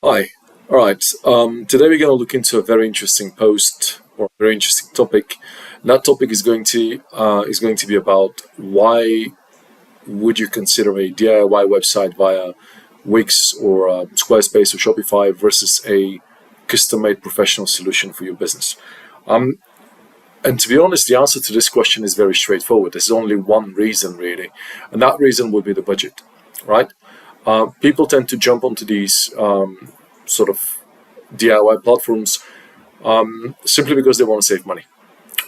Hi. All right. Today we're going to look into a very interesting post or a very interesting topic. And that topic is going to be about why would you consider a DIY website via Wix or Squarespace or Shopify versus a custom-made professional solution for your business. And to be honest, the answer to this question is very straightforward. There's only one reason really, and that reason would be the budget, right? People tend to jump onto these sort of DIY platforms simply because they want to save money.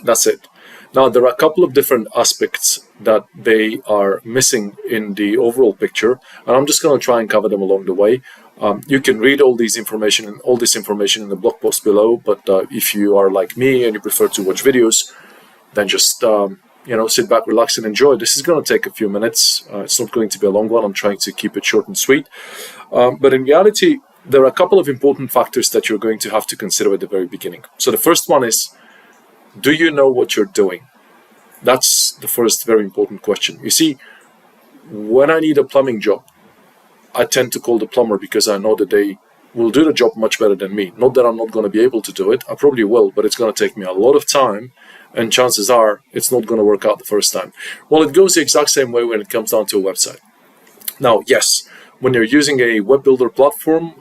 That's it. Now, there are a couple of different aspects that they are missing in the overall picture, and I'm just going to try and cover them along the way. You can read all this information in the blog post below, but if you are like me and you prefer to watch videos, then just sit back, relax, and enjoy. This is going to take a few minutes. It's not going to be a long one. I'm trying to keep it short and sweet. But in reality, there are a couple of important factors that you're going to have to consider at the very beginning. So the first one is, do you know what you're doing? That's the first very important question. You see, when I need a plumbing job, I tend to call the plumber because I know that they will do the job much better than me. Not that I'm not going to be able to do it. I probably will, but it's going to take me a lot of time, and chances are it's not going to work out the first time. Well, it goes the exact same way when it comes down to a website. Now, yes, when you're using a web builder platform,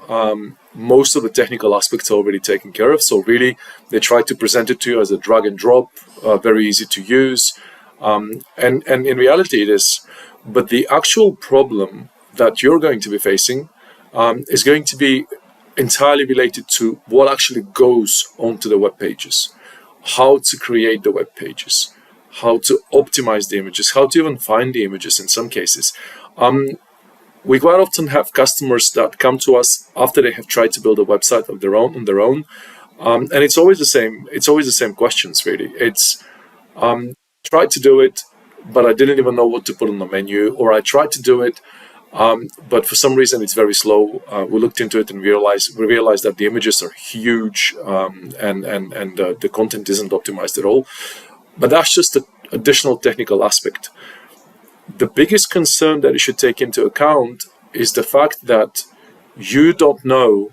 most of the technical aspects are already taken care of. So really, they try to present it to you as a drag and drop, very easy to use. And in reality it is. But the actual problem that you're going to be facing is going to be entirely related to what actually goes onto the web pages, how to create the web pages, how to optimize the images, how to even find the images in some cases. We quite often have customers that come to us after they have tried to build a website of their own on their own, and it's always the same. It's always the same questions, really. It's tried to do it, but I didn't even know what to put on the menu, or I tried to do it, but for some reason it's very slow. We looked into it and we realized that the images are huge, and the content isn't optimized at all. But that's just an additional technical aspect. The biggest concern that you should take into account is the fact that you don't know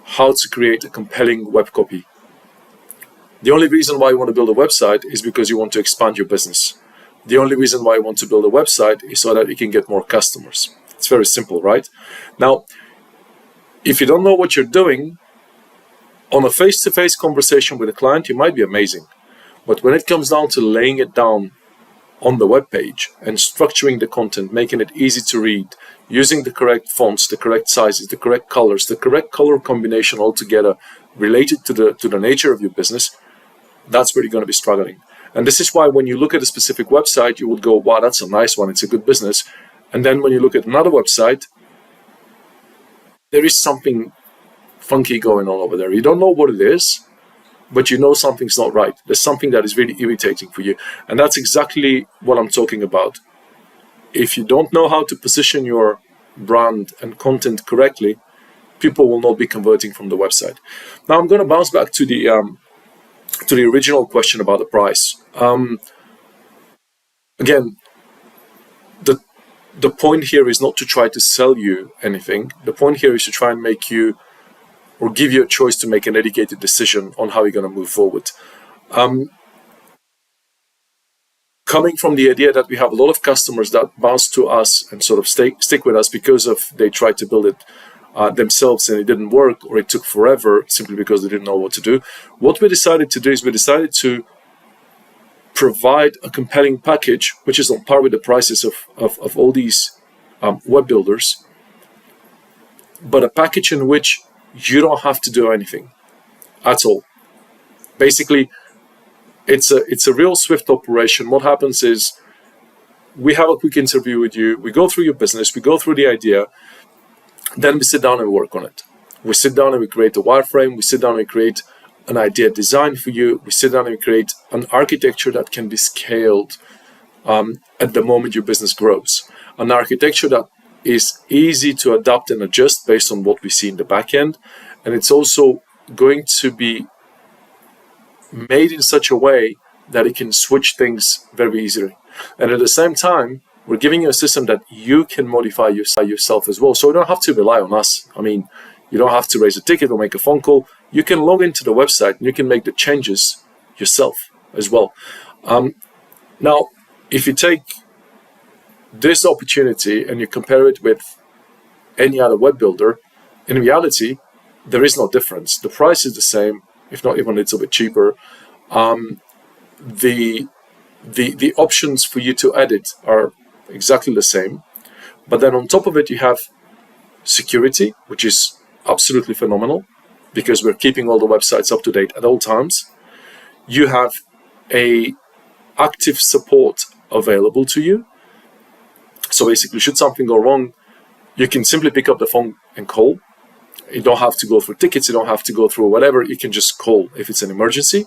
how to create a compelling web copy. The only reason why you want to build a website is because you want to expand your business. The only reason why you want to build a website is so that you can get more customers. It's very simple, right? Now, if you don't know what you're doing, on a face-to-face conversation with a client, you might be amazing. But when it comes down to laying it down on the web page and structuring the content, making it easy to read, using the correct fonts, the correct sizes, the correct colors, the correct color combination altogether related to the nature of your business, that's where you're going to be struggling. And this is why when you look at a specific website, you would go, wow, that's a nice one, it's a good business. And then when you look at another website, there is something funky going on over there. You don't know what it is, but you know something's not right. There's something that is really irritating for you. And that's exactly what I'm talking about. If you don't know how to position your brand and content correctly, people will not be converting from the website. Now I'm going to bounce back to the original question about the price. Again, the point here is not to try to sell you anything. The point here is to try and make you or give you a choice to make an educated decision on how you're going to move forward. Coming from the idea that we have a lot of customers that bounce to us and sort of stick with us because of they tried to build it themselves and it didn't work, or it took forever simply because they didn't know what to do. What we decided to do is we decided to provide a compelling package, which is on par with the prices of all these web builders, but a package in which you don't have to do anything at all. Basically, it's a real swift operation. What happens is we have a quick interview with you. We go through your business. We go through the idea. Then we sit down and work on it. We sit down and we create a wireframe. We sit down and we create an idea design for you. We sit down and we create an architecture that can be scaled at the moment your business grows. An architecture that is easy to adapt and adjust based on what we see in the back end. And it's also going to be made in such a way that it can switch things very easily. And at the same time, we're giving you a system that you can modify yourself as well. So you don't have to rely on us. I mean, You don't have to raise a ticket or make a phone call. You can log into the website and you can make the changes yourself as well. Now, if you take this opportunity and you compare it with any other web builder, in reality, there is no difference. The price is the same, if not even a little bit cheaper. The options for you to edit are exactly the same. But then on top of it, you have security, which is absolutely phenomenal because we're keeping all the websites up to date at all times. You have a active support available to you. So basically, should something go wrong, you can simply pick up the phone and call. You don't have to go through tickets. You don't have to go through whatever. You can just call if it's an emergency.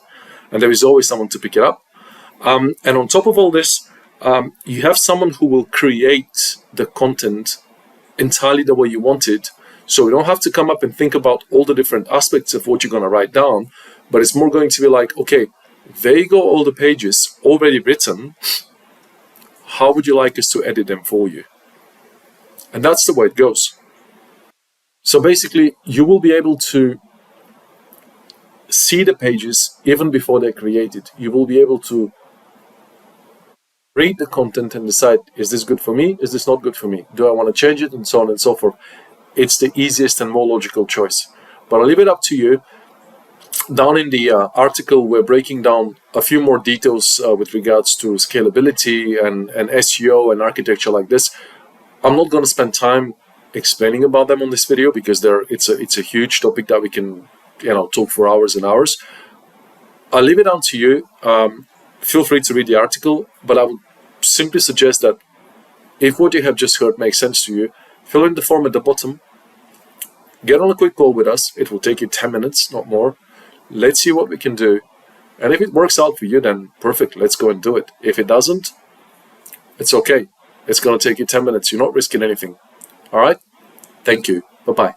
And there is always someone to pick it up. And on top of all this, you have someone who will create the content entirely the way you want it. So you don't have to come up and think about all the different aspects of what you're going to write down. But it's more going to be like, okay, there you go, all the pages already written. How would you like us to edit them for you? And that's the way it goes. So basically, you will be able to see the pages even before they're created. You will be able to read the content and decide, is this good for me? Is this not good for me? Do I want to change it? And so on and so forth. It's the easiest and more logical choice. But I'll leave it up to you. Down in the article, we're breaking down a few more details with regards to scalability and SEO and architecture like this. I'm not going to spend time explaining about them on this video because it's a huge topic that we can talk for hours and hours. I'll leave it down to you. Feel free to read the article, but I would simply suggest that if what you have just heard makes sense to you, fill in the form at the bottom. Get on a quick call with us. It will take you 10 minutes, not more. Let's see what we can do. And if it works out for you, then perfect. Let's go and do it. If it doesn't, it's okay. It's going to take you 10 minutes. You're not risking anything. All right? Thank you. Bye-bye.